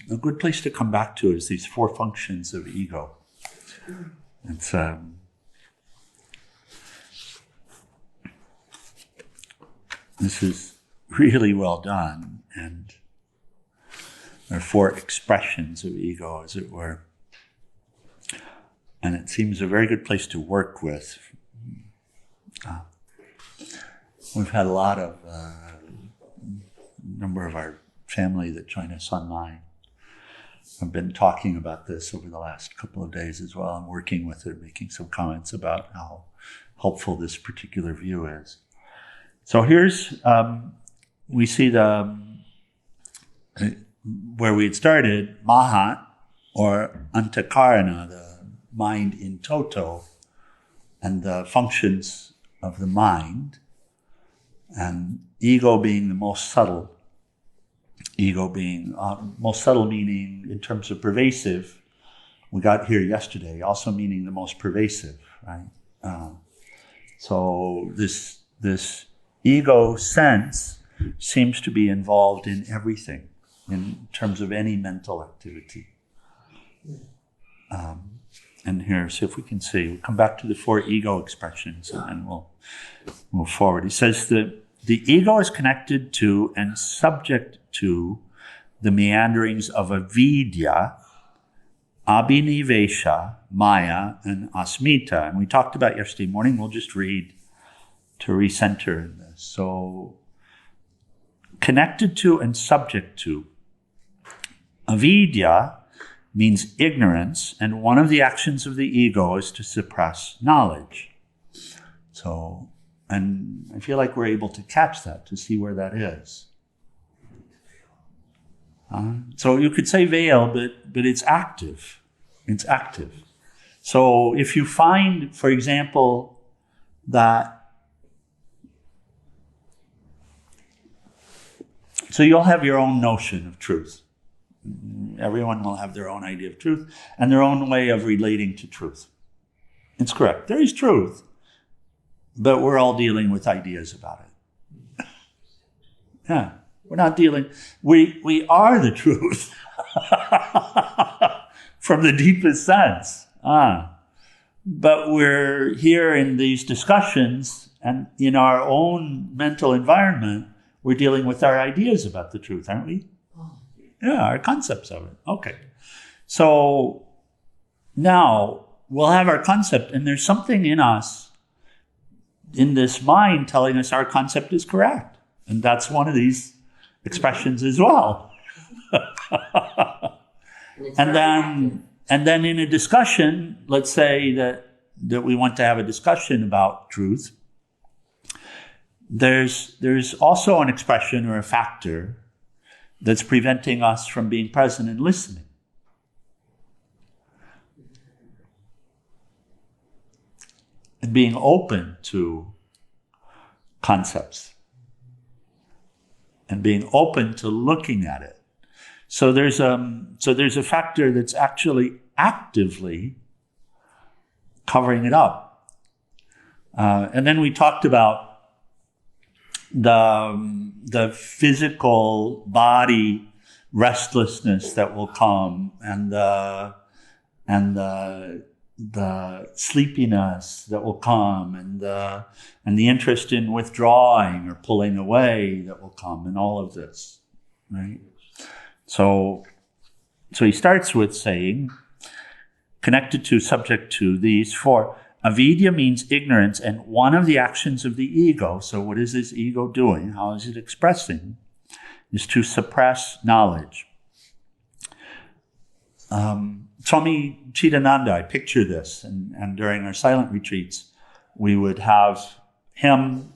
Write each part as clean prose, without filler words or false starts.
a good place to come back to is these four functions of ego. It's this is really well done, and there are four expressions of ego, as it were. And it seems a very good place to work with. We've had a lot of number of our family that join us online. I've been talking about this over the last couple of days as well. I'm working with it, making some comments about how helpful this particular view is. So here's, we see the, where we had started, Mahat, or Antakarana, the mind in toto, and the functions of the mind, and ego being the most subtle. Ego being most subtle, meaning in terms of pervasive. We got here yesterday, also meaning the most pervasive, right? So this ego sense seems to be involved in everything in terms of any mental activity. And here, see if we can see. We'll come back to the four ego expressions and then we'll move forward. He says that the ego is connected to and subject to the meanderings of avidya, abhinivesha, maya, and asmita. And we talked about yesterday morning. We'll just read to recenter in this. So, connected to and subject to. Avidya means ignorance, and one of the actions of the ego is to suppress knowledge. So, and I feel like we're able to catch that, to see where that is. So you could say veil, but it's active. It's active. So if you find, for example, that, so you'll have your own notion of truth. Everyone will have their own idea of truth and their own way of relating to truth. It's correct. There is truth, but we're all dealing with ideas about it. Yeah, we're not dealing. We are the truth from the deepest sense. But we're here in these discussions, and in our own mental environment, we're dealing with our ideas about the truth, aren't we? Yeah, our concepts of it. Okay. So now we'll have our concept, and there's something in us, in this mind, telling us our concept is correct. And that's one of these expressions as well. And then in a discussion, let's say that we want to have a discussion about truth, there's also an expression or a factor that's preventing us from being present and listening. And being open to concepts. And being open to looking at it. So there's a factor that's actually actively covering it up. And then we talked about the physical body restlessness that will come, and the sleepiness that will come, and the interest in withdrawing or pulling away that will come, and all of this, right? So he starts with saying, connected to, subject to these four. Avidya means ignorance, and one of the actions of the ego, so what is this ego doing? How is it expressing? Is to suppress knowledge. Swami Chidananda, I picture this, and during our silent retreats, we would have him,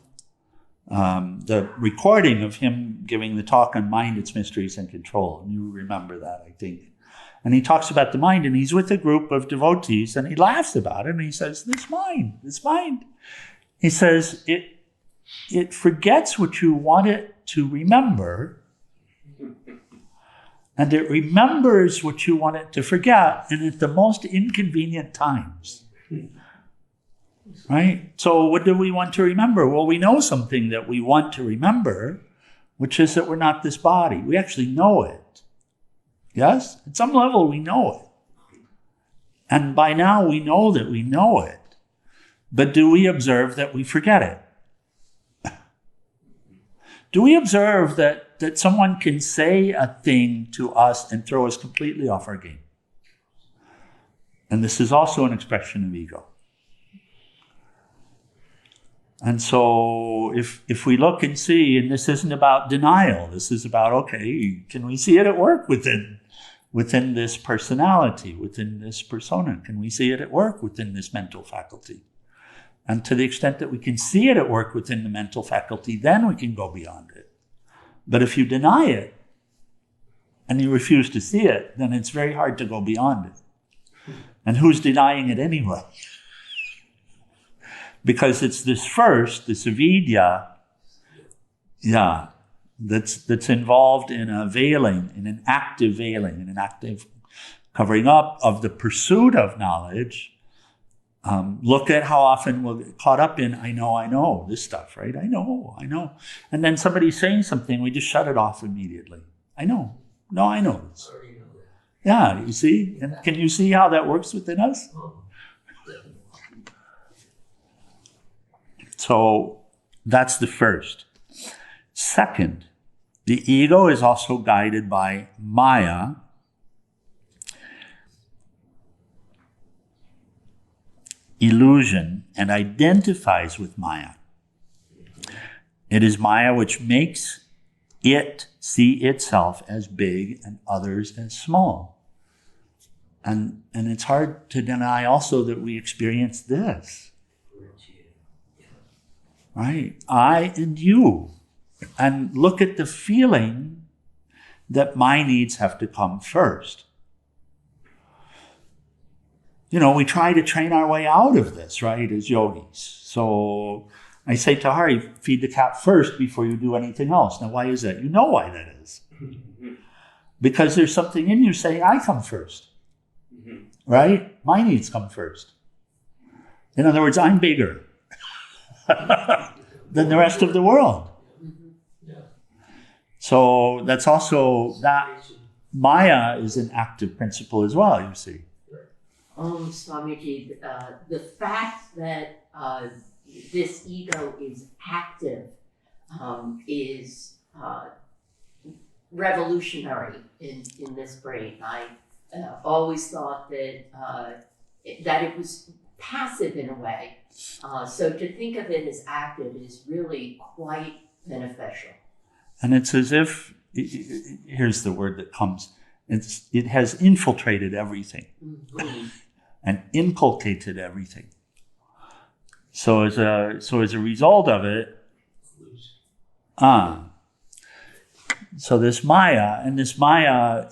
the recording of him giving the talk on mind, its mysteries, and control. And you remember that, I think. And he talks about the mind, and he's with a group of devotees, and he laughs about it, and he says, this mind. He says, it forgets what you want it to remember, and it remembers what you want it to forget, and at the most inconvenient times. Right? So what do we want to remember? Well, we know something that we want to remember, which is that we're not this body. We actually know it. Yes? At some level, we know it. And by now, we know that we know it. But do we observe that we forget it? Do we observe that someone can say a thing to us and throw us completely off our game? And this is also an expression of ego. And so if we look and see, and this isn't about denial, this is about, okay, can we see it at work within this personality, within this persona? Can we see it at work within this mental faculty? And to the extent that we can see it at work within the mental faculty, then we can go beyond it. But if you deny it, and you refuse to see it, then it's very hard to go beyond it. And who's denying it anyway? Because it's this avidya, that's involved in a veiling, in an active veiling, in an active covering up of the pursuit of knowledge. Look at how often we'll get caught up in, I know, this stuff, right? I know. And then somebody's saying something, we just shut it off immediately. I know. No, I know this. Yeah, you see? And can you see how that works within us? So that's the first. Second, the ego is also guided by Maya, illusion, and identifies with Maya. It is Maya which makes it see itself as big and others as small. And it's hard to deny also that we experience this. Right? I and you. And look at the feeling that my needs have to come first. We try to train our way out of this, right, as yogis. So I say to Hari, feed the cat first before you do anything else. Now, why is that? You know why that is. Because there's something in you saying, I come first. Right? My needs come first. In other words, I'm bigger than the rest of the world. So that's also, that Maya is an active principle as well, you see. Swamiji, the fact that this ego is active is revolutionary in this brain. I always thought that it was passive in a way. So to think of it as active is really quite beneficial. And it's as if, here's the word that comes, it has infiltrated everything and inculcated everything. So as a result of it, so this Maya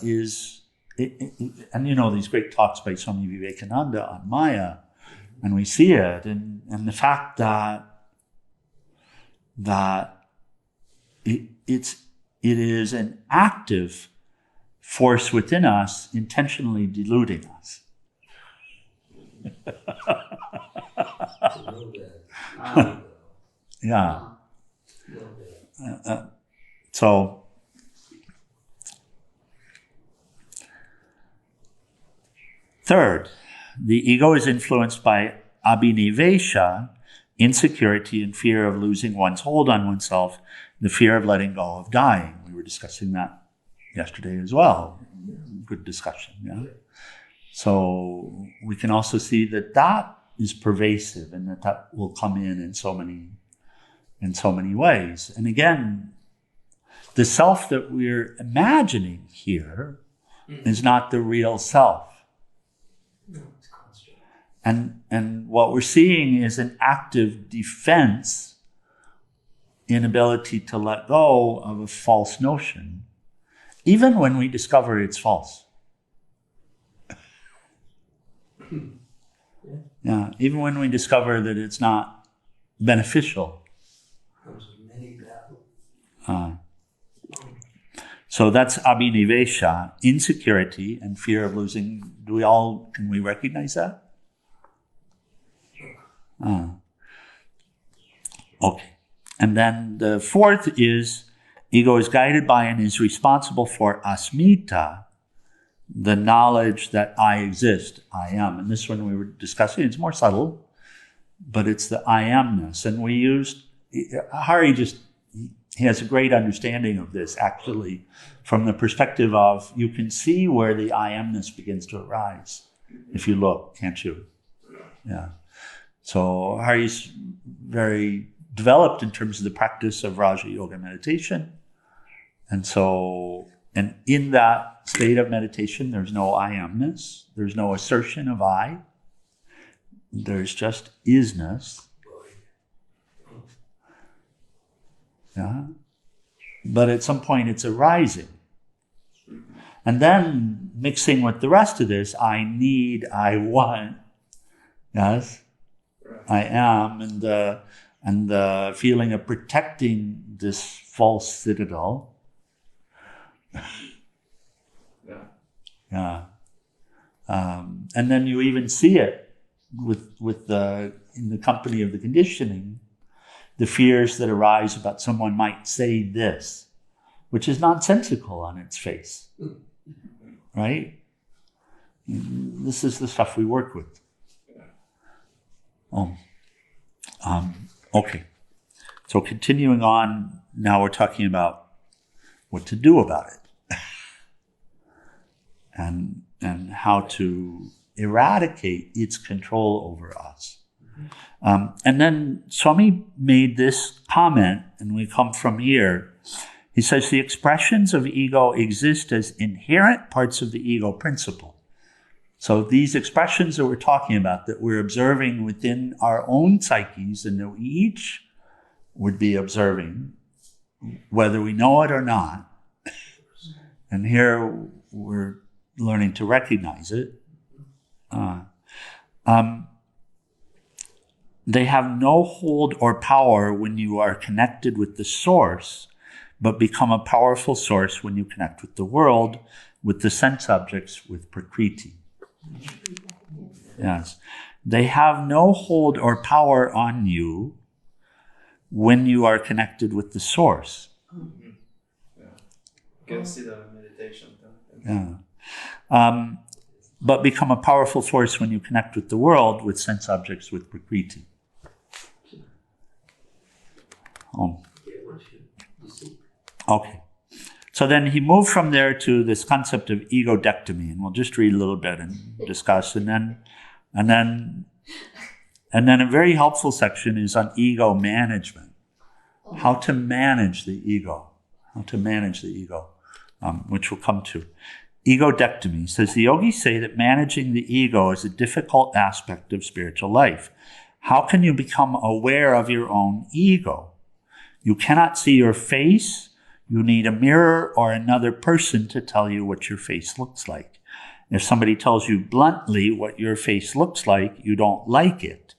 is, and these great talks by Swami Vivekananda on Maya, and we see it, and the fact that it is an active force within us, intentionally deluding us. Yeah. So third, the ego is influenced by abhinivesha, insecurity and fear of losing one's hold on oneself, the fear of letting go of dying. We were discussing that yesterday as well. Good discussion, yeah? So we can also see that is pervasive and that will come in so many ways. And again, the self that we're imagining here is not the real self. And what we're seeing is an active defense, inability to let go of a false notion, even when we discover it's false. Yeah, even when we discover that it's not beneficial. So that's abhinivesha, insecurity and fear of losing. Can we recognize that? Okay. And then the fourth is, ego is guided by and is responsible for asmita, the knowledge that I exist, I am. And this one we were discussing, it's more subtle, but it's the I amness. And we used, Hari he has a great understanding of this, actually, from the perspective of you can see where the I amness begins to arise if you look, can't you? Yeah. So Hari's very developed in terms of the practice of Raja Yoga meditation. And in that state of meditation, there's no I amness, there's no assertion of I, there's just isness. Yeah. But at some point it's arising. And then mixing with the rest of this, I need, I want, yes, I am, and the feeling of protecting this false citadel. Yeah. And then you even see it in the company of the conditioning, the fears that arise about someone might say this, which is nonsensical on its face, right? This is the stuff we work with. Okay. So continuing on, now we're talking about what to do about it and how to eradicate its control over us. And then Swami made this comment, and we come from here. He says, the expressions of ego exist as inherent parts of the ego principle. So these expressions that we're talking about, that we're observing within our own psyches, and that we each would be observing, whether we know it or not, and here we're learning to recognize it, they have no hold or power when you are connected with the source, but become a powerful source when you connect with the world, with the sense objects, with Prakriti. Yes. They have no hold or power on you when you are connected with the source. Yeah. You can see that in meditation. Yeah. But become a powerful force when you connect with the world, with sense objects, with Prakriti. Okay. So then he moved from there to this concept of egodectomy, and we'll just read a little bit and discuss, and then a very helpful section is on ego management, how to manage the ego, which we'll come to. Egodectomy says the yogis say that managing the ego is a difficult aspect of spiritual life. How can you become aware of your own ego? You cannot see your face. You need a mirror or another person to tell you what your face looks like. If somebody tells you bluntly what your face looks like, you don't like it.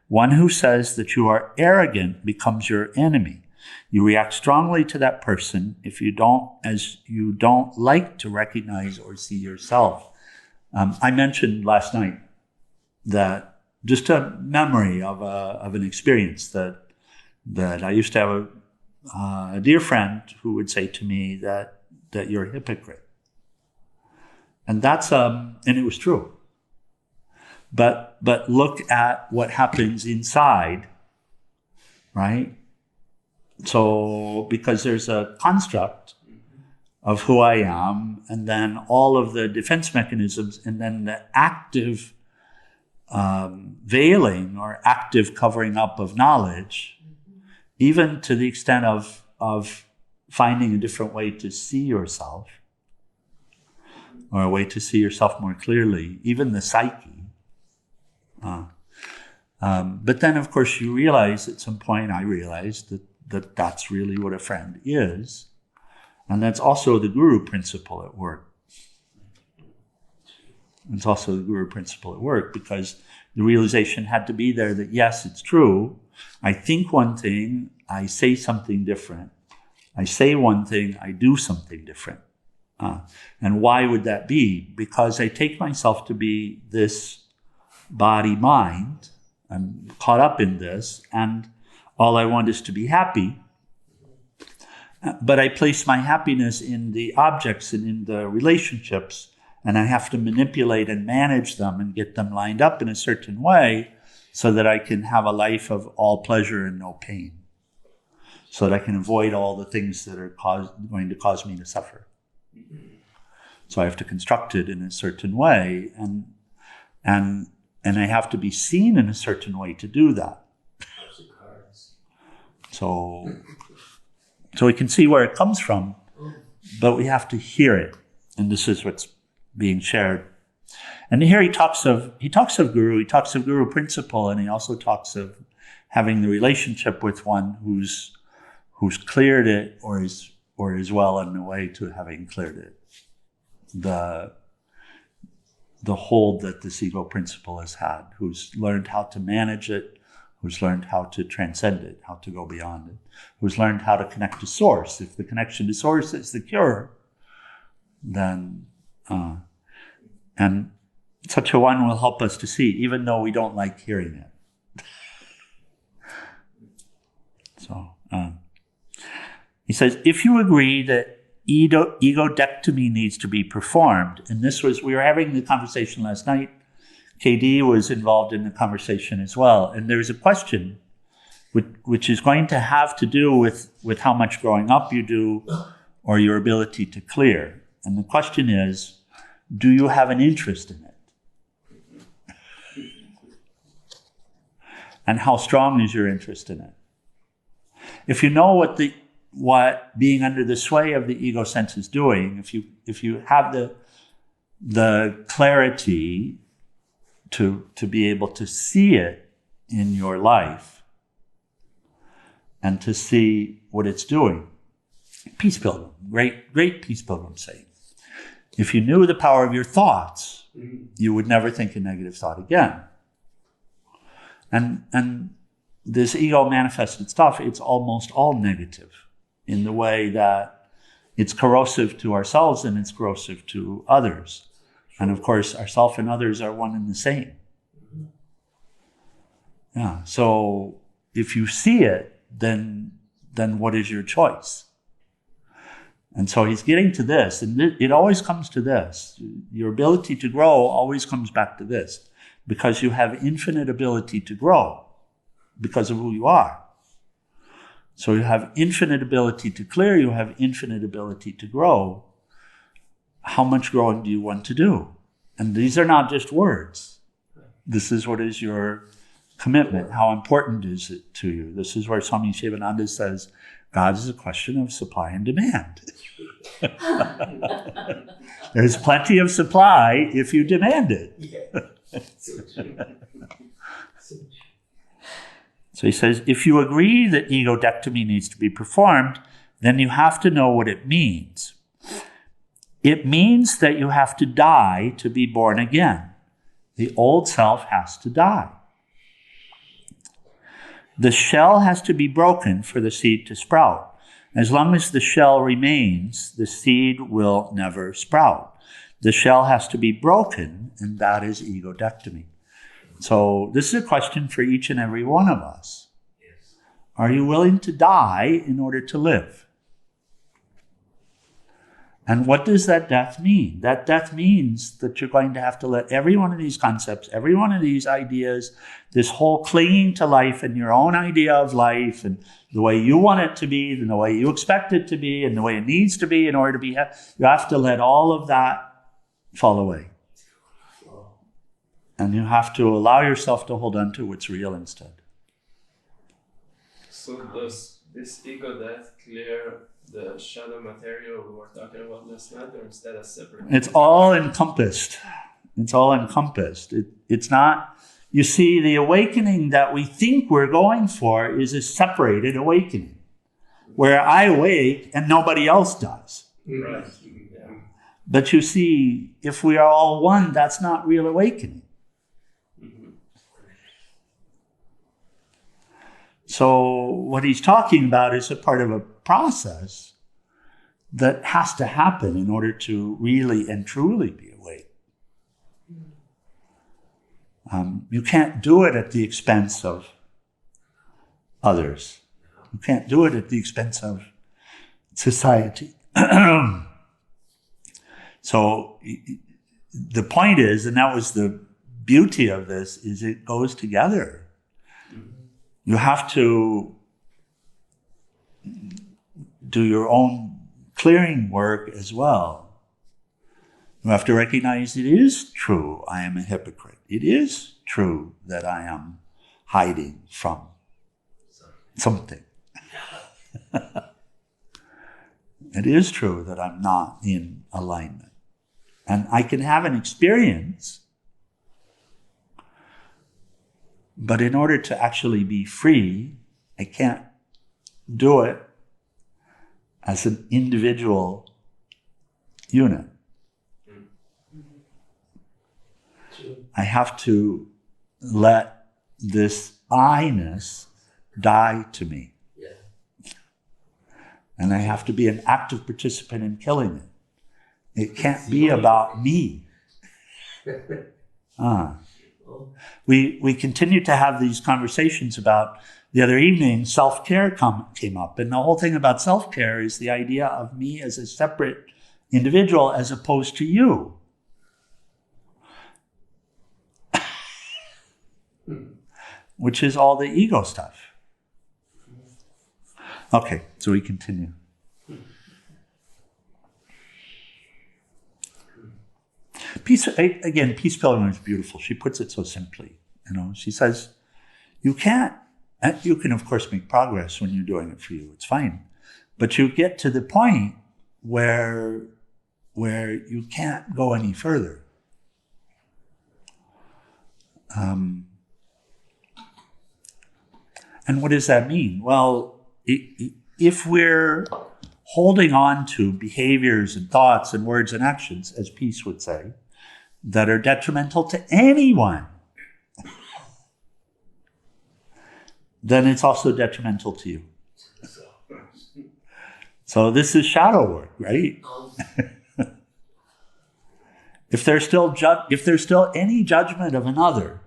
One who says that you are arrogant becomes your enemy. You react strongly to that person if you don't like to recognize or see yourself. I mentioned last night that just a memory of an experience that I used to have a dear friend who would say to me that you're a hypocrite. And that's and it was true. But look at what happens inside, right? So because there's a construct of who I am, and then all of the defense mechanisms, and then the active veiling or active covering up of knowledge, even to the extent of finding a different way to see yourself, or a way to see yourself more clearly, even the psyche. But then, of course, you realize at some point, I realized that that's really what a friend is. And that's also the guru principle at work. It's also the guru principle at work, because the realization had to be there that, yes, it's true. I think one thing, I say something different. I say one thing, I do something different. And why would that be? Because I take myself to be this body-mind. I'm caught up in this, and all I want is to be happy. But I place my happiness in the objects and in the relationships and I have to manipulate and manage them and get them lined up in a certain way so that I can have a life of all pleasure and no pain, so that I can avoid all the things that are going to cause me to suffer. So I have to construct it in a certain way, and I have to be seen in a certain way to do that. So we can see where it comes from, but we have to hear it, and this is what's being shared. And here he talks of guru, he talks of guru principle, and he also talks of having the relationship with one who's cleared it or is well on the way to having cleared it. The hold that this ego principle has had, who's learned how to manage it, who's learned how to transcend it, how to go beyond it, who's learned how to connect to source. If the connection to source is the cure, then and such a one will help us to see, even though we don't like hearing it. So he says, if you agree that egodectomy needs to be performed, and we were having the conversation last night. KD was involved in the conversation as well, and there's a question which is going to have to do with how much growing up you do or your ability to clear. And the question is, do you have an interest in it? And how strong is your interest in it? If you know what being under the sway of the ego sense is doing, if you have the clarity to be able to see it in your life and to see what it's doing. Peace Pilgrim, great Peace Pilgrim saying, if you knew the power of your thoughts, you would never think a negative thought again. And this ego manifested stuff, it's almost all negative in the way that it's corrosive to ourselves and it's corrosive to others. And of course, ourself and others are one and the same. Yeah. So if you see it, then what is your choice? And so he's getting to this, and it always comes to this. Your ability to grow always comes back to this, because you have infinite ability to grow because of who you are. So you have infinite ability to clear, you have infinite ability to grow. How much growing do you want to do? And these are not just words. This is what is your commitment. How important is it to you? This is where Swami Shivananda says, God is a question of supply and demand. There's plenty of supply if you demand it. So he says, if you agree that egodectomy needs to be performed, then you have to know what it means. It means that you have to die to be born again. The old self has to die. The shell has to be broken for the seed to sprout. As long as the shell remains, the seed will never sprout. The shell has to be broken, and that is egodectomy. So this is a question for each and every one of us. Are you willing to die in order to live? And what does that death mean? That death means that you're going to have to let every one of these concepts, every one of these ideas, this whole clinging to life and your own idea of life and the way you want it to be and the way you expect it to be and the way it needs to be in order to be, you have to let all of that fall away. And you have to allow yourself to hold on to what's real instead. So does this ego death clear the shadow material we were talking about last night, or instead a separate? It's all encompassed. It's all encompassed. It's not, you see, the awakening that we think we're going for is a separated awakening, where I awake and nobody else does. Right. Yeah. But you see, if we are all one, that's not real awakening. So what he's talking about is a part of a process that has to happen in order to really and truly be awake. You can't do it at the expense of others. You can't do it at the expense of society. So the point is, and that was the beauty of this, is it goes together. You have to do your own clearing work as well. You have to recognize it is true I am a hypocrite. It is true that I am hiding from something. It is true that I'm not in alignment. And I can have an experience, but in order to actually be free, I can't do it as an individual unit. I have to let this I-ness die to me. And I have to be an active participant in killing it. It can't be about me. We continue to have these conversations about, the other evening, self-care came up. And the whole thing about self-care is the idea of me as a separate individual as opposed to you. Which is all the ego stuff. Okay, so we continue. Peace Pilgrim is beautiful. She puts it so simply. She says, you can of course make progress when you're doing it for you. It's fine. But you get to the point where you can't go any further. And what does that mean? Well, if we're holding on to behaviors and thoughts and words and actions, as Peace would say, that are detrimental to anyone, then it's also detrimental to you. So this is shadow work, right? If there's still any judgment of another,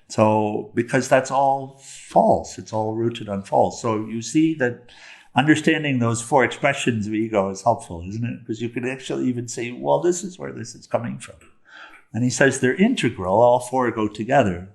so, because that's all false, it's all rooted on false. So you see that understanding those four expressions of ego is helpful, isn't it? Because you can actually even say, well, this is where this is coming from. And he says they're integral, all four go together.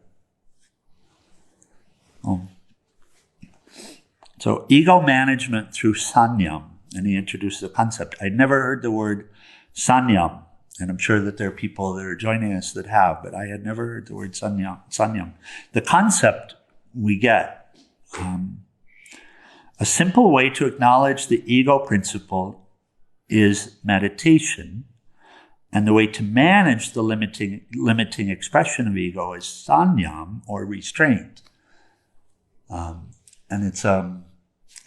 So ego management through sanyam, and he introduces a concept. I'd never heard the word sanyam. And I'm sure that there are people that are joining us that have, but I had never heard the word sanyam. The concept we get, a simple way to acknowledge the ego principle is meditation, and the way to manage the limiting expression of ego is sanyam, or restraint. And it's,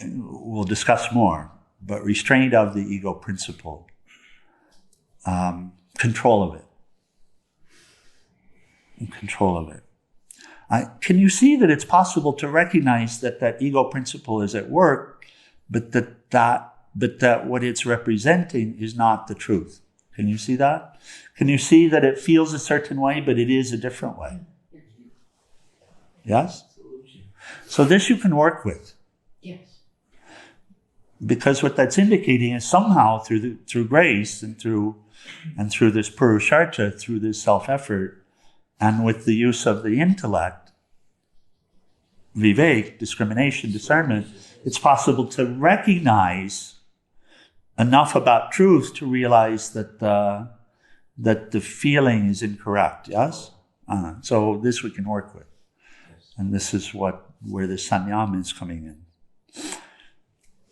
we'll discuss more, but restraint of the ego principle. Control of it. Can you see that it's possible to recognize that ego principle is at work, but that what it's representing is not the truth? Can you see that? Can you see that it feels a certain way, but it is a different way? Yes? So this you can work with. Yes. Because what that's indicating is somehow through grace and through this purushartha, through this self-effort, and with the use of the intellect, vivek, discrimination, discernment, it's possible to recognize enough about truth to realize that the feeling is incorrect. Yes? So this we can work with. And this is where the sanyam is coming in.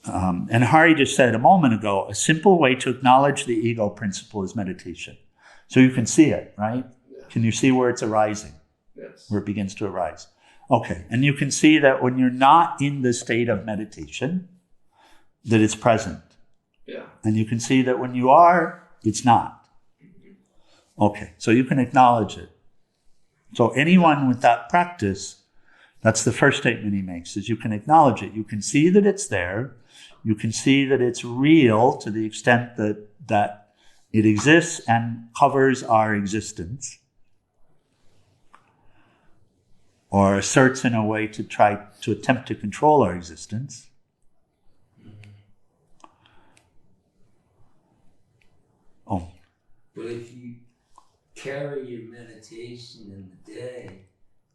And Hari just said a moment ago, a simple way to acknowledge the ego principle is meditation. So you can see it, right? Yeah. Can you see where it's arising? Yes. Where it begins to arise. Okay, and you can see that when you're not in the state of meditation, that it's present. Yeah. And you can see that when you are, it's not. Okay, so you can acknowledge it. So anyone with that practice, that's the first statement he makes, is you can acknowledge it. You can see that it's there. You can see that it's real to the extent that it exists and covers our existence, or asserts in a way to try to attempt to control our existence. Oh. But if you carry your meditation in the day,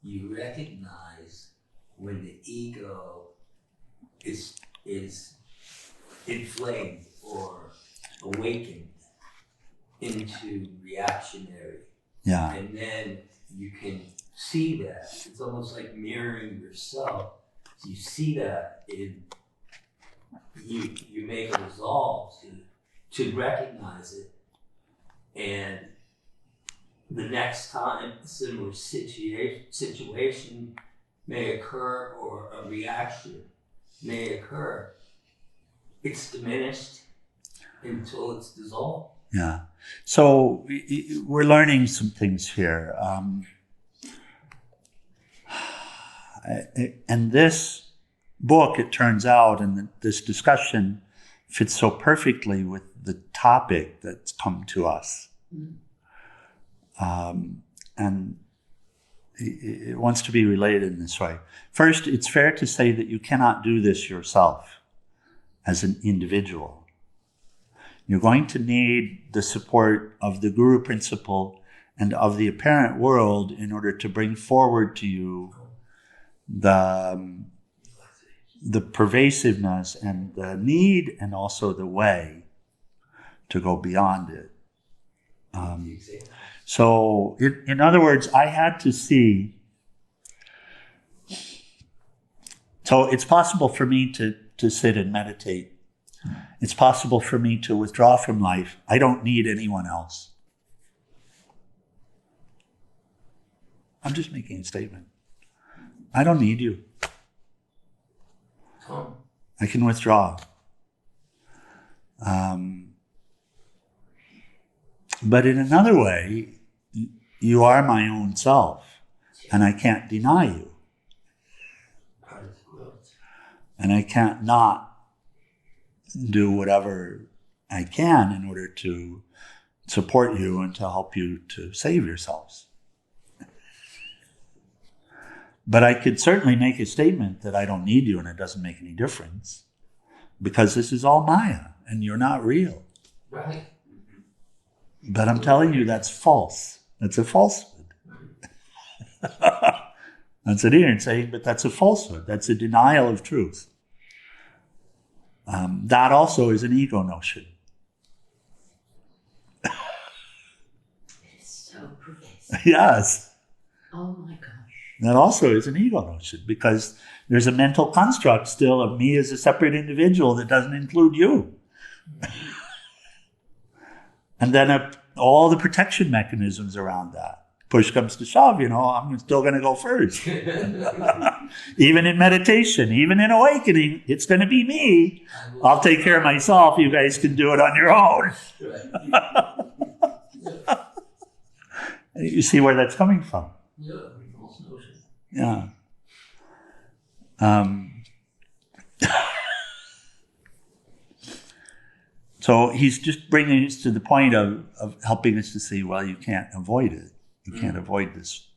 you recognize when the ego is inflamed or awakened into reactionary. Yeah. And then you can see that. It's almost like mirroring yourself. So you see that in you make a resolve to recognize it, and the next time a similar situation may occur or a reaction may occur, it's diminished until it's dissolved. Yeah. So we're learning some things here. And this book, it turns out, and this discussion fits so perfectly with the topic that's come to us. And it wants to be related in this way. First, it's fair to say that you cannot do this yourself as an individual. You're going to need the support of the Guru principle and of the apparent world in order to bring forward to you the pervasiveness and the need and also the way to go beyond it. So in other words, I had to see, so it's possible for me to sit and meditate. It's possible for me to withdraw from life. I don't need anyone else. I'm just making a statement. I don't need you. I can withdraw. But in another way, you are my own self, and I can't deny you. And I can't not do whatever I can in order to support you and to help you to save yourselves. But I could certainly make a statement that I don't need you and it doesn't make any difference, because this is all Maya and you're not real. Right. But I'm telling you that's false. That's a falsehood. That's an ignorant saying, but that's a falsehood. That's a denial of truth. That also is an ego notion. It is so pervasive. Yes. Oh my gosh. That also is an ego notion, because there's a mental construct still of me as a separate individual that doesn't include you. And then all the protection mechanisms around that. Push comes to shove, I'm still going to go first. Even in meditation, even in awakening, it's going to be me. I'll take care of myself. You guys can do it on your own. You see where that's coming from? Yeah. So he's just bringing us to the point of helping us to see, well, you can't avoid it. You can't avoid this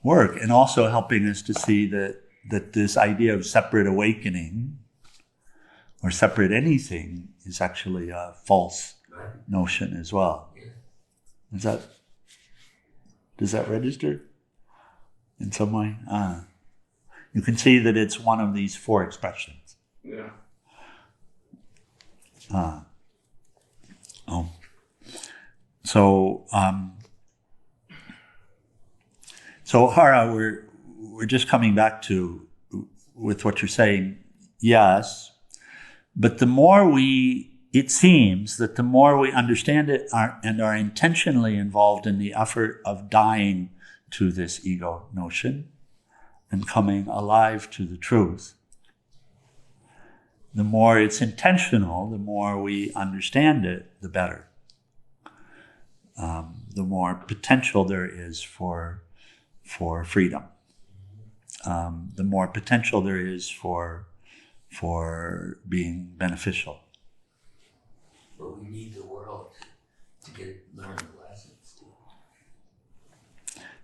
work. And also helping us to see that this idea of separate awakening or separate anything is actually a false notion as well. Does that register in some way? You can see that it's one of these four expressions. Yeah. So Hara, we're just coming back to with what you're saying. Yes, but it seems that the more we understand it and are intentionally involved in the effort of dying to this ego notion and coming alive to the truth, the more it's intentional, the more we understand it, the better. The more potential there is for freedom. The more potential there is for being beneficial. But we need the world to learn the lessons.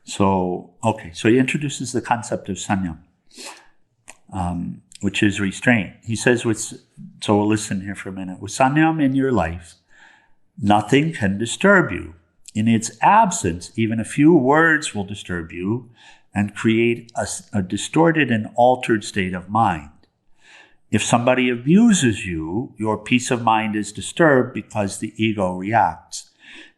So he introduces the concept of sanyam. which is restraint. He says, so we'll listen here for a minute. With Sanyam in your life, nothing can disturb you. In its absence, even a few words will disturb you and create a distorted and altered state of mind. If somebody abuses you, your peace of mind is disturbed because the ego reacts.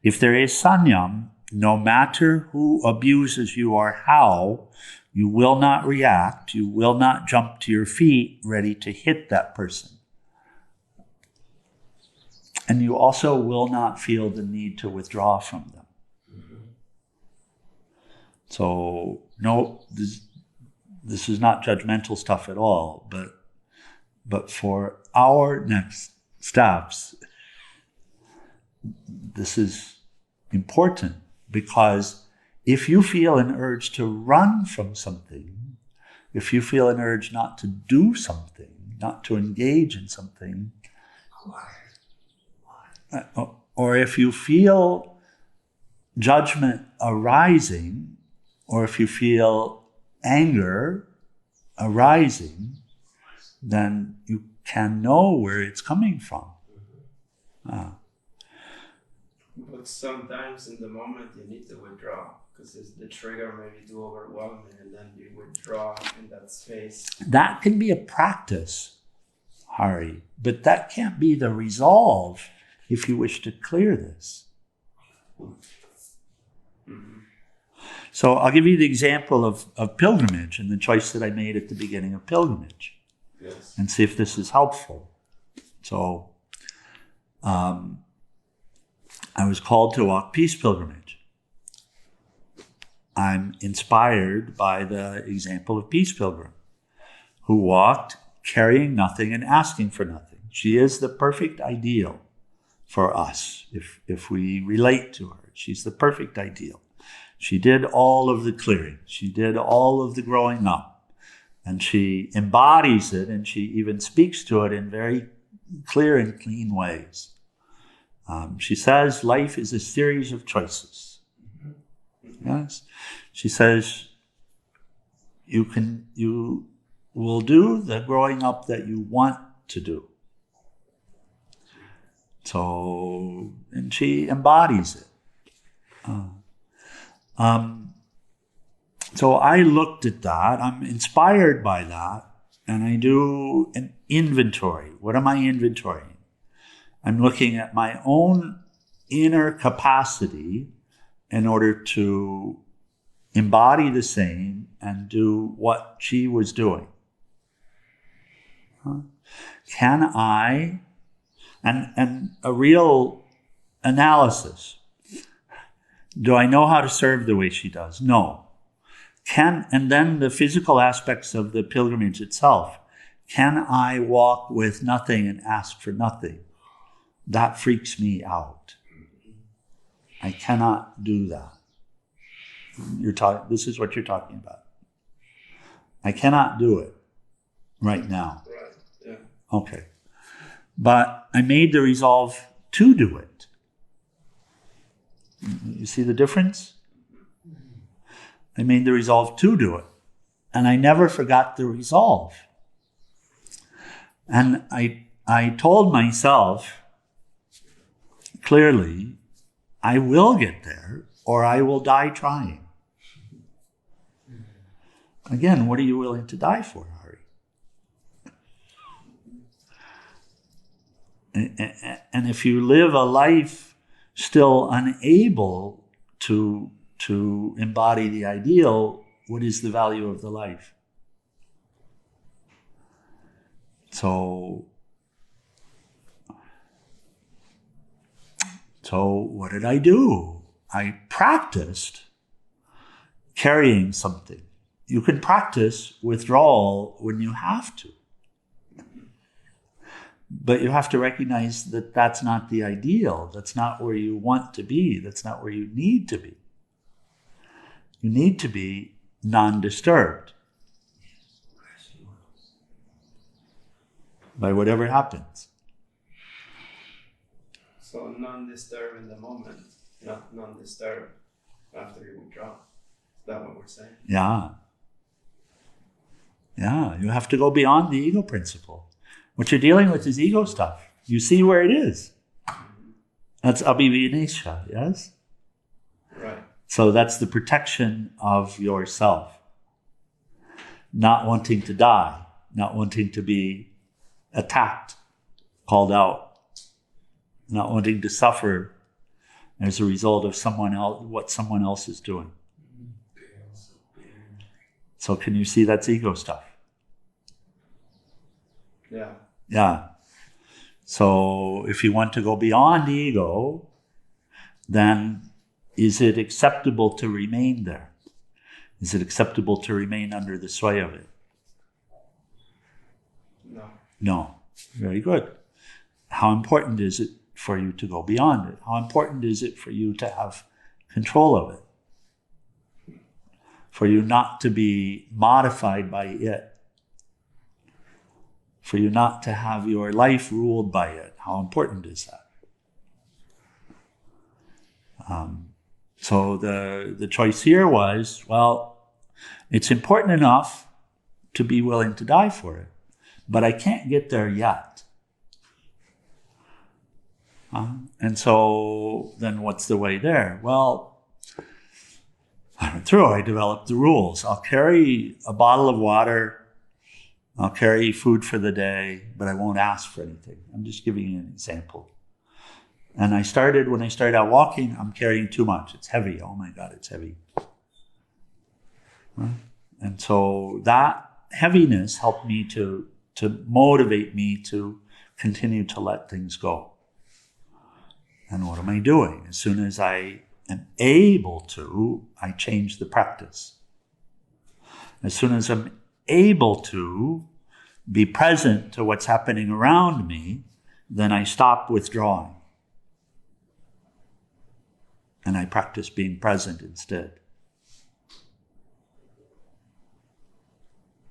If there is Sanyam, no matter who abuses you or how, you will not react. You will not jump to your feet ready to hit that person. And you also will not feel the need to withdraw from them. So, no, this is not judgmental stuff at all, but for our next steps, this is important, because if you feel an urge to run from something, if you feel an urge not to do something, not to engage in something, or if you feel judgment arising, or if you feel anger arising, then you can know where it's coming from. But sometimes in the moment you need to withdraw, because the trigger may be too overwhelming, and then you withdraw in that space. That can be a practice, Hari, but that can't be the resolve if you wish to clear this. So I'll give you the example of pilgrimage and the choice that I made at the beginning of pilgrimage. Yes. And see if this is helpful. So I was called to walk peace pilgrimage. I'm inspired by the example of Peace Pilgrim, who walked carrying nothing and asking for nothing. She is the perfect ideal for us if we relate to her. She's the perfect ideal. She did all of the clearing. She did all of the growing up. And she embodies it, and she even speaks to it in very clear and clean ways. She says life is a series of choices. Yes. She says you will do the growing up that you want to do. So, and she embodies it. So I looked at that, I'm inspired by that, and I do an inventory. What am I inventorying? I'm looking at my own inner capacity in order to embody the same and do what she was doing. Can I, and a real analysis, do I know how to serve the way she does? No. And then the physical aspects of the pilgrimage itself. Can I walk with nothing and ask for nothing? That freaks me out. I cannot do that. This is what you're talking about. I cannot do it right now. Right, yeah. Okay. But I made the resolve to do it. You see the difference? I made the resolve to do it. And I never forgot the resolve. And I told myself clearly, I will get there or I will die trying. Again, what are you willing to die for, Hari? And if you live a life still unable to embody the ideal, what is the value of the life? So what did I do? I practiced carrying something. You can practice withdrawal when you have to. But you have to recognize that that's not the ideal. That's not where you want to be. That's not where you need to be. You need to be non-disturbed by whatever happens. So non-disturb in the moment, not non-disturb after you withdraw. Is that what we're saying? Yeah. Yeah, you have to go beyond the ego principle. What you're dealing with is ego stuff. You see where it is. That's abhivinesha, yes? Right. So that's the protection of yourself. Not wanting to die, not wanting to be attacked, called out, not wanting to suffer as a result of what someone else is doing. So can you see that's ego stuff? Yeah. Yeah. So if you want to go beyond ego, then is it acceptable to remain there? Is it acceptable to remain under the sway of it? No. No. Very good. How important is it for you to go beyond it? How important is it for you to have control of it? For you not to be modified by it? For you not to have your life ruled by it? How important is that? So the choice here was, well, it's important enough to be willing to die for it, but I can't get there yet. And so then what's the way there? Well, I went through, I developed the rules. I'll carry a bottle of water, I'll carry food for the day, but I won't ask for anything. I'm just giving you an example. And when I started out walking, I'm carrying too much. It's heavy. Oh my God, it's heavy. And so that heaviness helped me to motivate me to continue to let things go. And what am I doing? As soon as I am able to, I change the practice. As soon as I'm able to be present to what's happening around me, then I stop withdrawing. And I practice being present instead.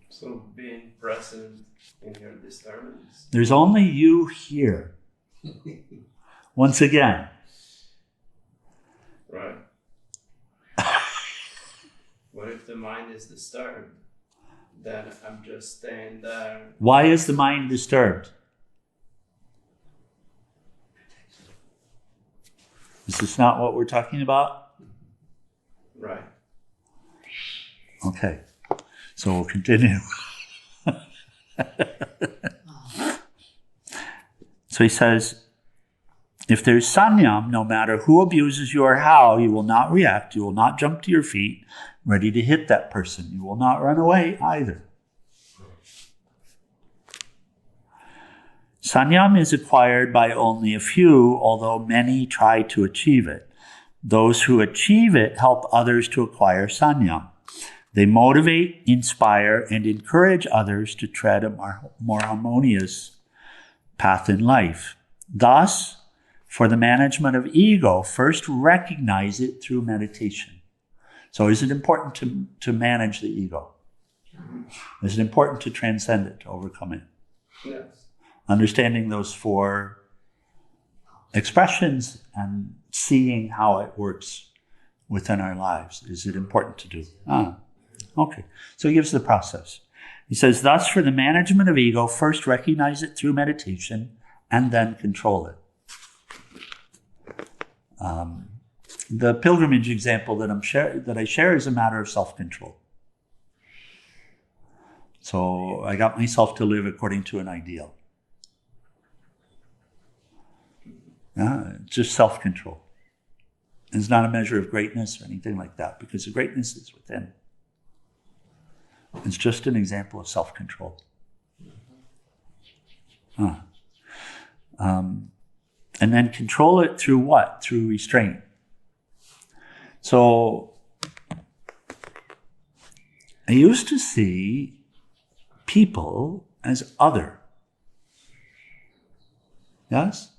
So being present in your disturbance. There's only you here. Once again. Right. What if the mind is disturbed? Then I'm just staying there. Why is the mind disturbed? Is this not what we're talking about? Right. Okay. So we'll continue. So he says, if there's sanyam, no matter who abuses you or how, you will not react. You will not jump to your feet, ready to hit that person. You will not run away either. Sanyam is acquired by only a few, although many try to achieve it. Those who achieve it help others to acquire sanyam. They motivate, inspire, and encourage others to tread a more harmonious path in life. Thus, for the management of ego, first recognize it through meditation. So is it important to manage the ego? Is it important to transcend it, to overcome it? Yes. Understanding those four expressions and seeing how it works within our lives. Is it important to do? Okay. So he gives the process. He says, thus for the management of ego, first recognize it through meditation and then control it. The pilgrimage example that I share is a matter of self-control. So I got myself to live according to an ideal. Just self-control. It's not a measure of greatness or anything like that, because the greatness is within. It's just an example of self-control. And then control it through what? Through restraint. So I used to see people as other. Yes?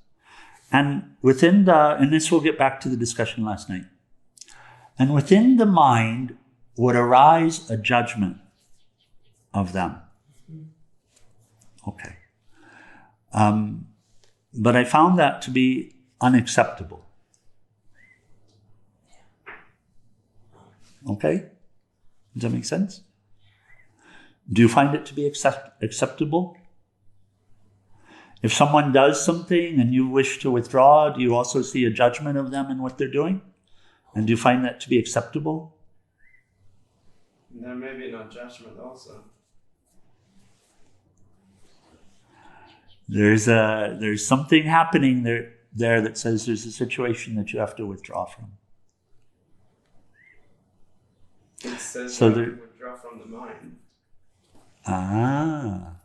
And and this will get back to the discussion last night. And within the mind would arise a judgment of them. Okay. But I found that to be unacceptable. Okay? Does that make sense? Do you find it to be acceptable? If someone does something and you wish to withdraw, do you also see a judgment of them and what they're doing? And do you find that to be acceptable? There may be no judgment also. There's something happening there that says there's a situation that you have to withdraw from. It says So you there- have to withdraw from the mind. Ah,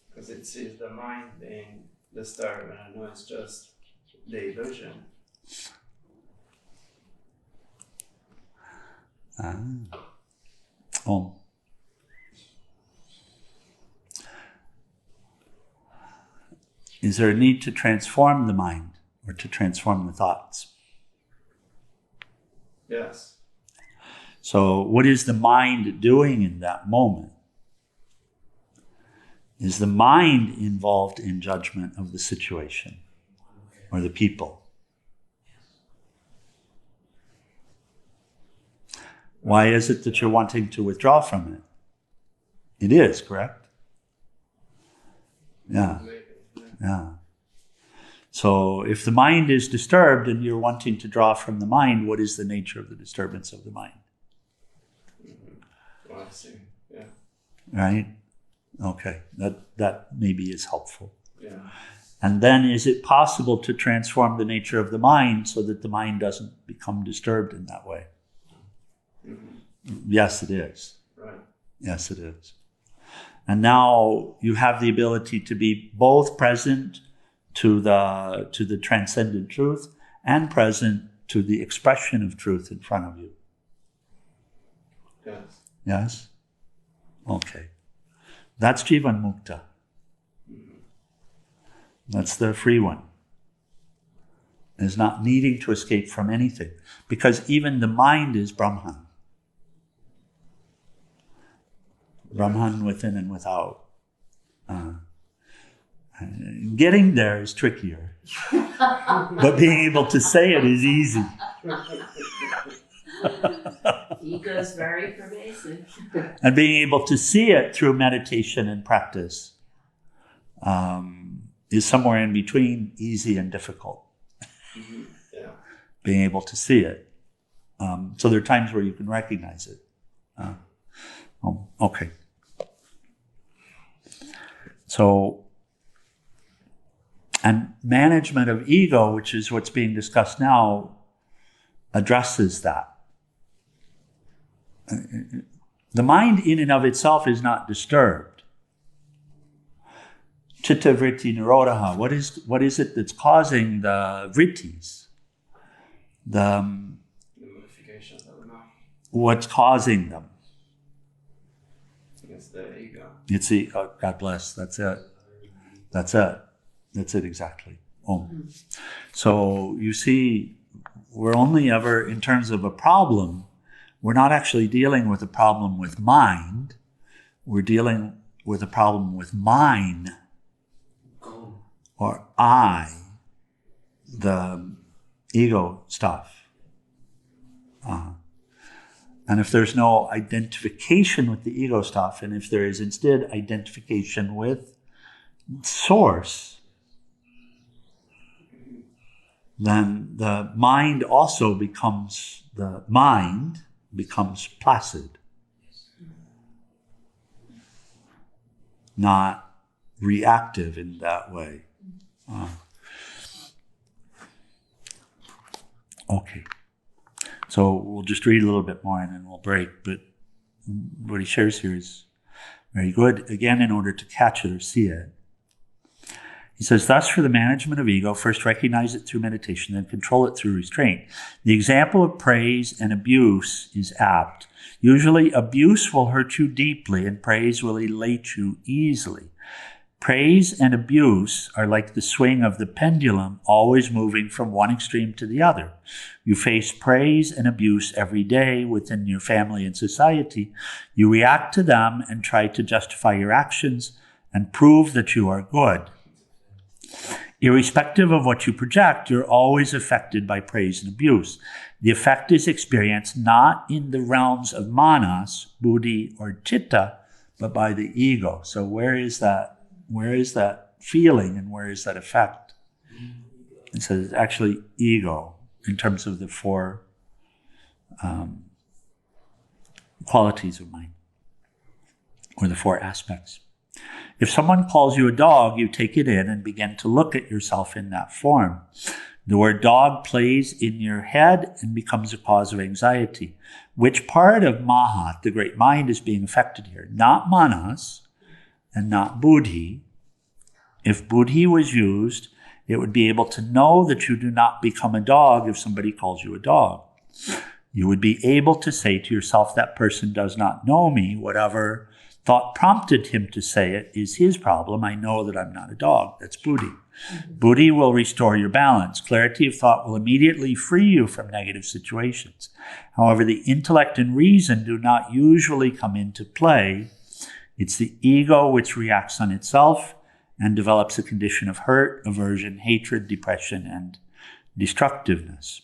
Because it sees the mind being disturbed, and I know it's just the illusion. oh. Is there a need to transform the mind or to transform the thoughts? Yes. So what is the mind doing in that moment? Is the mind involved in judgment of the situation or the people? Why is it that you're wanting to withdraw from it? It is, correct? Yeah. Maybe. Yeah. So if the mind is disturbed and you're wanting to draw from the mind, what is the nature of the disturbance of the mind? Oh, I see. Yeah. Right? Okay. That maybe is helpful. Yeah. And then is it possible to transform the nature of the mind so that the mind doesn't become disturbed in that way? Yes, it is. Right. Yes, it is. And now you have the ability to be both present to the transcendent truth and present to the expression of truth in front of you. Yes. Yes? Okay. That's Jivan Mukta. That's the free one. Is not needing to escape from anything. Because even the mind is Brahman. Brahman within and without. Getting there is trickier. But being able to say it is easy. Ego is very pervasive. And being able to see it through meditation and practice is somewhere in between easy and difficult. Yeah. Being able to see it. So there are times where you can recognize it. Okay. So, and management of ego, which is what's being discussed now, addresses that. The mind in and of itself is not disturbed. Chitta vritti nirodha. What is it that's causing the vrittis? The modifications of the mind. What's causing them? It's the ego. It's the, oh, God bless, that's it. That's it. That's it exactly. So you see, we're only ever, in terms of a problem, we're not actually dealing with a problem with mind. We're dealing with a problem with mine or I, the ego stuff. And if there's no identification with the ego stuff, and if there is instead identification with source, then the mind becomes placid, not reactive in that way. Okay. So we'll just read a little bit more and then we'll break. But what he shares here is very good. Again, in order to catch it or see it. He says, thus for the management of ego, first recognize it through meditation, then control it through restraint. The example of praise and abuse is apt. Usually abuse will hurt you deeply and praise will elate you easily. Praise and abuse are like the swing of the pendulum, always moving from one extreme to the other. You face praise and abuse every day within your family and society. You react to them and try to justify your actions and prove that you are good. Irrespective of what you project, you're always affected by praise and abuse. The effect is experienced not in the realms of manas, buddhi, or chitta, but by the ego. So where is that feeling and where is that effect? And so it's actually ego in terms of the four qualities of mind, or the four aspects. If someone calls you a dog, you take it in and begin to look at yourself in that form. The word dog plays in your head and becomes a cause of anxiety. Which part of Mahat, the great mind, is being affected here? Not manas and not buddhi. If buddhi was used, it would be able to know that you do not become a dog if somebody calls you a dog. You would be able to say to yourself, that person does not know me. Whatever thought prompted him to say it is his problem. I know that I'm not a dog. That's buddhi. Buddhi will restore your balance. Clarity of thought will immediately free you from negative situations. However, the intellect and reason do not usually come into play. It's the ego which reacts on itself and develops a condition of hurt, aversion, hatred, depression, and destructiveness.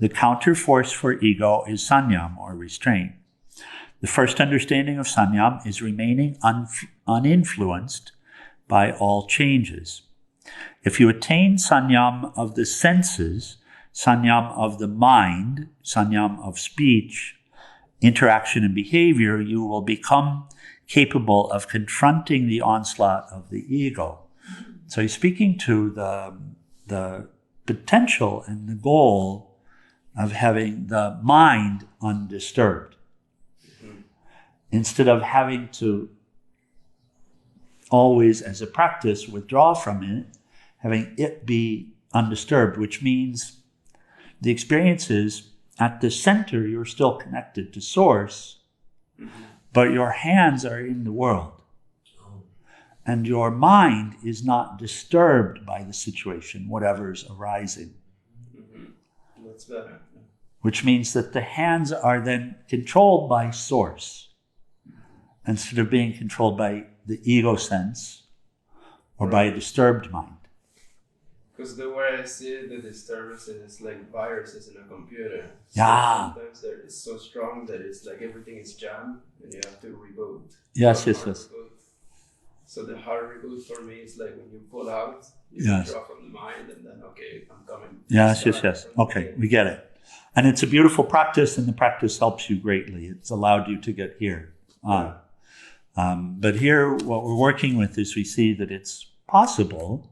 The counterforce for ego is sanyam, or restraint. The first understanding of sanyam is remaining uninfluenced by all changes. If you attain sanyam of the senses, sanyam of the mind, sanyam of speech, interaction and behavior, you will become capable of confronting the onslaught of the ego. So he's speaking to the potential and the goal of having the mind undisturbed. Instead of having to always, as a practice, withdraw from it, having it be undisturbed, which means the experience is at the center, you're still connected to source, but your hands are in the world. And your mind is not disturbed by the situation, whatever's arising. That's better. Which means that the hands are then controlled by source, instead of being controlled by the ego sense or by a disturbed mind. Because the way I see it, the disturbance is like viruses in a computer. So Yeah. sometimes it's so strong that it's like everything is jammed and you have to reboot. Yes. Reboot. So the hard reboot for me is like when you pull out, you withdraw from the mind and then, okay, I'm coming. Yes. Okay, we get it. And it's a beautiful practice, and the practice helps you greatly. It's allowed you to get here. But here, what we're working with is we see that it's possible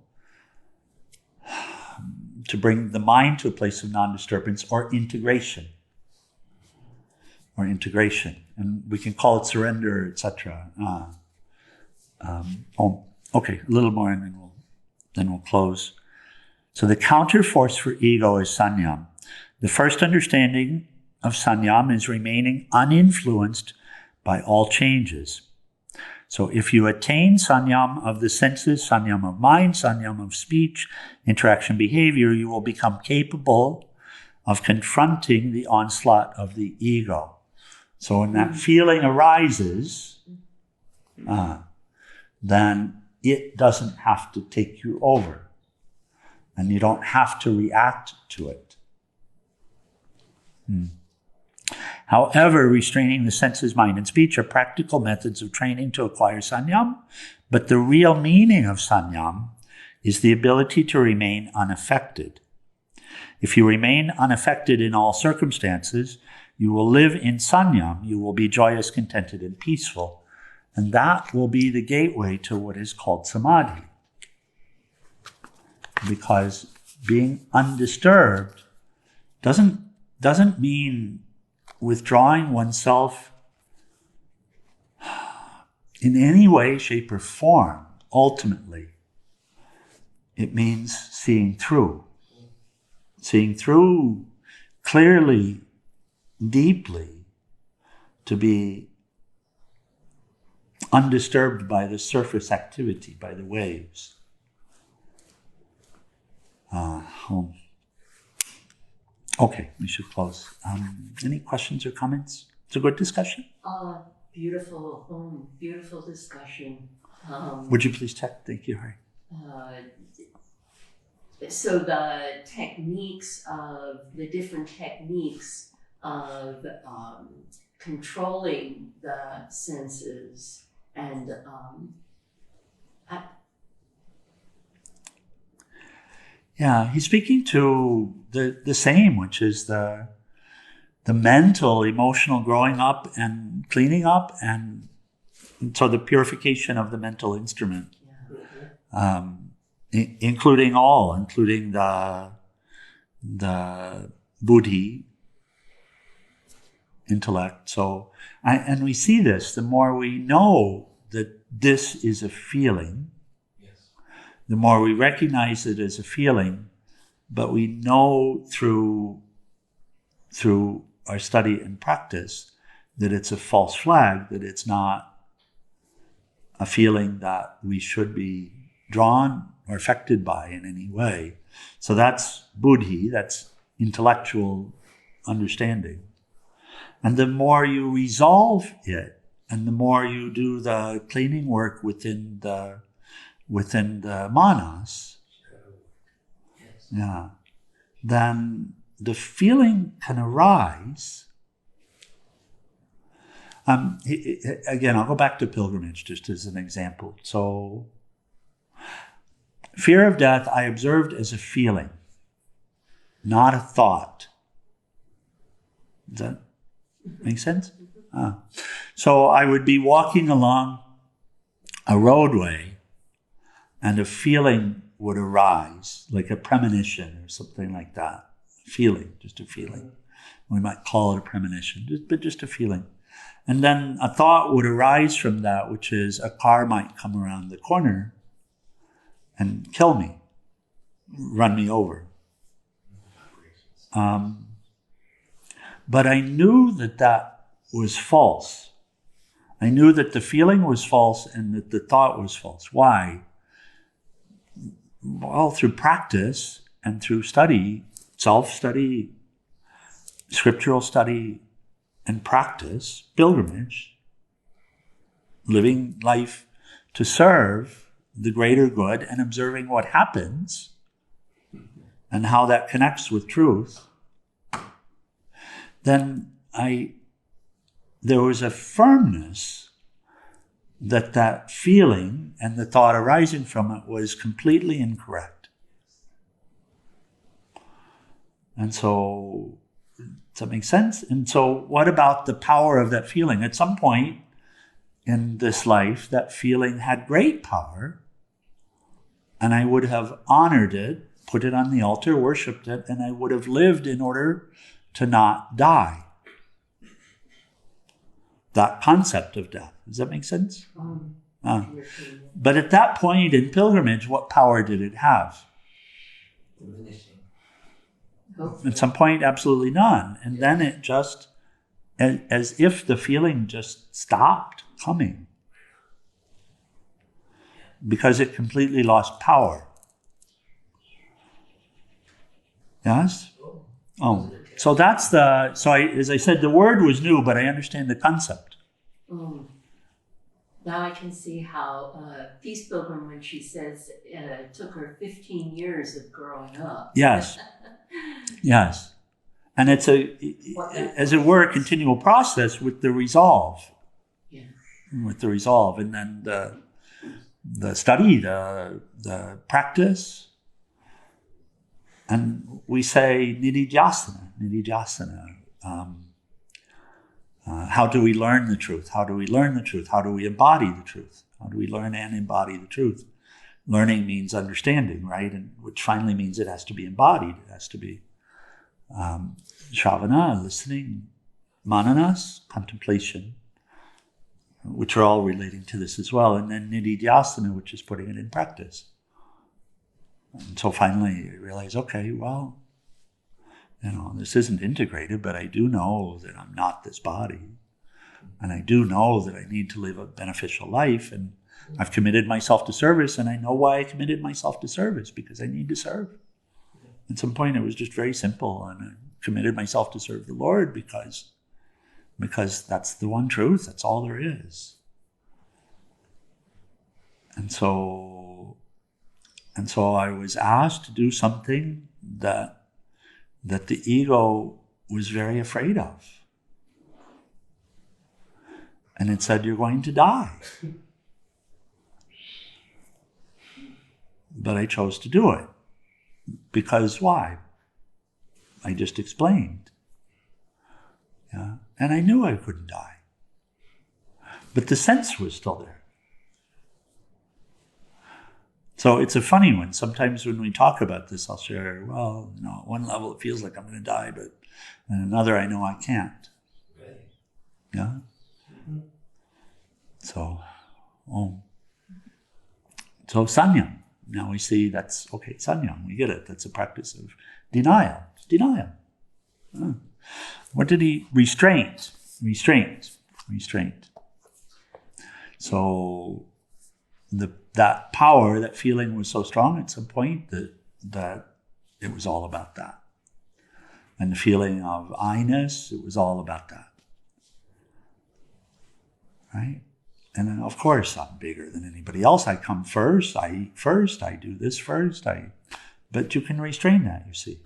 to bring the mind to a place of non-disturbance or integration. And we can call it surrender, etc. Okay, a little more and then we'll close. So the counterforce for ego is sanyam. The first understanding of sanyam is remaining uninfluenced by all changes. So if you attain sanyam of the senses, sanyam of mind, sanyam of speech, interaction, behavior, you will become capable of confronting the onslaught of the ego. So when that feeling arises, then it doesn't have to take you over. And you don't have to react to it. However, restraining the senses, mind, and speech are practical methods of training to acquire sanyam, but the real meaning of sanyam is the ability to remain unaffected. If you remain unaffected in all circumstances, you will live in sanyam, you will be joyous, contented, and peaceful, and that will be the gateway to what is called samadhi. Because being undisturbed doesn't mean withdrawing oneself in any way, shape, or form. Ultimately, it means seeing through clearly, deeply, to be undisturbed by the surface activity, by the waves. Okay, we should close. Any questions or comments? It's a good discussion. Beautiful discussion. Would you please check? Thank you, Hari. So the different techniques of controlling the senses And Yeah, he's speaking to the same, which is the mental, emotional growing up and cleaning up, and so the purification of the mental instrument, including the buddhi, intellect. So, and we see this, the more we know that this is a feeling, the more we recognize it as a feeling, but we know through our study and practice that it's a false flag, that it's not a feeling that we should be drawn or affected by in any way. So that's buddhi, that's intellectual understanding. And the more you resolve it, and the more you do the cleaning work within the manas, then the feeling can arise. Again, I'll go back to pilgrimage just as an example. So, fear of death I observed as a feeling, not a thought. Does that make sense? So I would be walking along a roadway and a feeling would arise, like a premonition or something like that. Feeling, just a feeling. We might call it a premonition, but just a feeling. And then a thought would arise from that, which is a car might come around the corner and kill me, run me over. But I knew that was false. I knew that the feeling was false and that the thought was false. Why? Well, through practice and through study, self-study, scriptural study, and practice, pilgrimage, living life to serve the greater good and observing what happens and how that connects with truth, then there was a firmness that feeling and the thought arising from it was completely incorrect. And so, does that make sense? And so what about the power of that feeling? At some point in this life, that feeling had great power, and I would have honored it, put it on the altar, worshipped it, and I would have lived in order to not die. That concept of death. Does that make sense? But at that point in pilgrimage, what power did it have? Diminishing. At some point, absolutely none. And then it just, as if the feeling just stopped coming. Because it completely lost power. Yes? Oh. So that's as I said, the word was new, but I understand the concept. Now I can see how Peace Pilgrim, when she says it took her 15 years of growing up. Yes. Yes. And it's as it were, a continual process with the resolve. Yeah. With the resolve. And then the study, the practice. And we say nididhyasana. How do we learn the truth? How do we learn the truth? How do we embody the truth? How do we learn and embody the truth? Learning means understanding, right? And which finally means it has to be embodied. It has to be shravana, listening, mananas, contemplation, which are all relating to this as well. And then nididhyasana, which is putting it in practice. And so finally you realize, okay, well, this isn't integrated, but I do know that I'm not this body. And I do know that I need to live a beneficial life. And I've committed myself to service, and I know why I committed myself to service, because I need to serve. At some point it was just very simple, and I committed myself to serve the Lord because that's the one truth, that's all there is. And so I was asked to do something that the ego was very afraid of. And it said, you're going to die. But I chose to do it. Because why? I just explained. Yeah? And I knew I couldn't die. But the sense was still there. So it's a funny one. Sometimes when we talk about this, I'll share, well, at one level it feels like I'm going to die, but on another I know I can't. Right. Yeah? So, So Sanyam. Now we see that's, okay, Sanyam, we get it. That's a practice of denial. It's denial. What did he? Restraint. So that power, that feeling was so strong at some point that it was all about that. And the feeling of I-ness, it was all about that. Right? And then, of course, I'm bigger than anybody else. I come first, I eat first, I do this first. But you can restrain that, you see.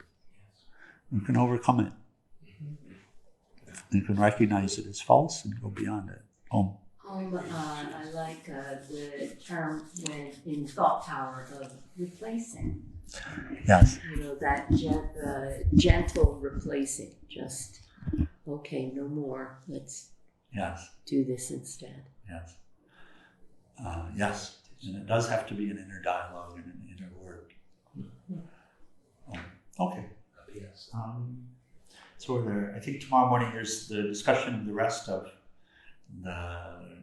You can overcome it. You can recognize it as false and go beyond it. I like the term when in thought power of replacing. Yes. That gentle replacing. Just, okay, no more. Let's do this instead. Yes. Yes. And it does have to be an inner dialogue and an inner work. Okay. Yes. So I think tomorrow morning there's the discussion of the rest of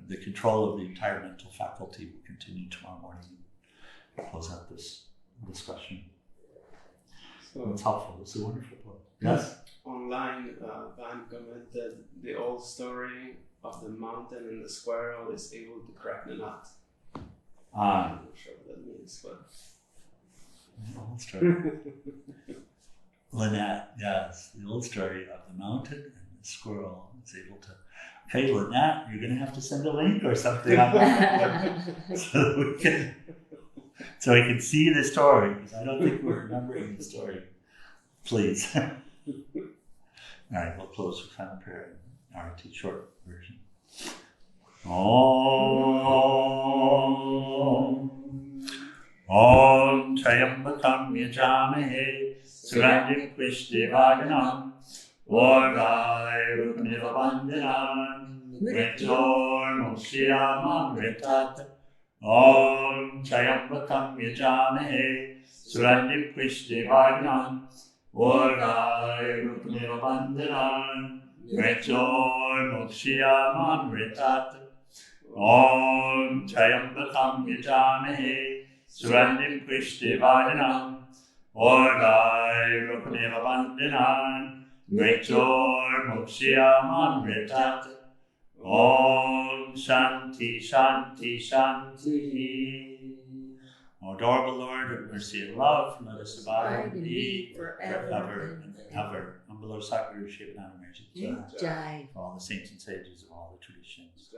the control of the entire mental faculty will continue tomorrow morning. Close out this discussion. So it's helpful. It's a wonderful book. Yes? Online, Van commented the old story of the mountain and the squirrel is able to crack the nut. I'm not sure what that means, but... The old story. Lynette, yes. The old story of the mountain and the squirrel is able to... Okay, Lynette, you're going to have to send a link or something on that so we can see the story, because I don't think we're remembering the story. Please. All right, we'll close with final prayer and Arati, short version. Om Trayambakam Yajamahe Surandhim Vishdevaganam Orvai Rukmiva Bandhanam Mritor Mokshiyamam Mritat Om Trayambakam Yajamahe Surandhim Vishdevaganam Orvai Rukmiva Bandhanam Mritor Mokshiyamam Mritat Om Trayambakam Yajamahe Surandhim Vishdevaganam Orvai Rukmiva Bandhanam Mritor Mokshiyamam Mritat Om Shānti, Shānti, Shāntihi. O adorable Lord of mercy and love, let us abide in thee forever and ever. Humble Sakura Shivananda Mercy. For all the saints and sages of all the traditions.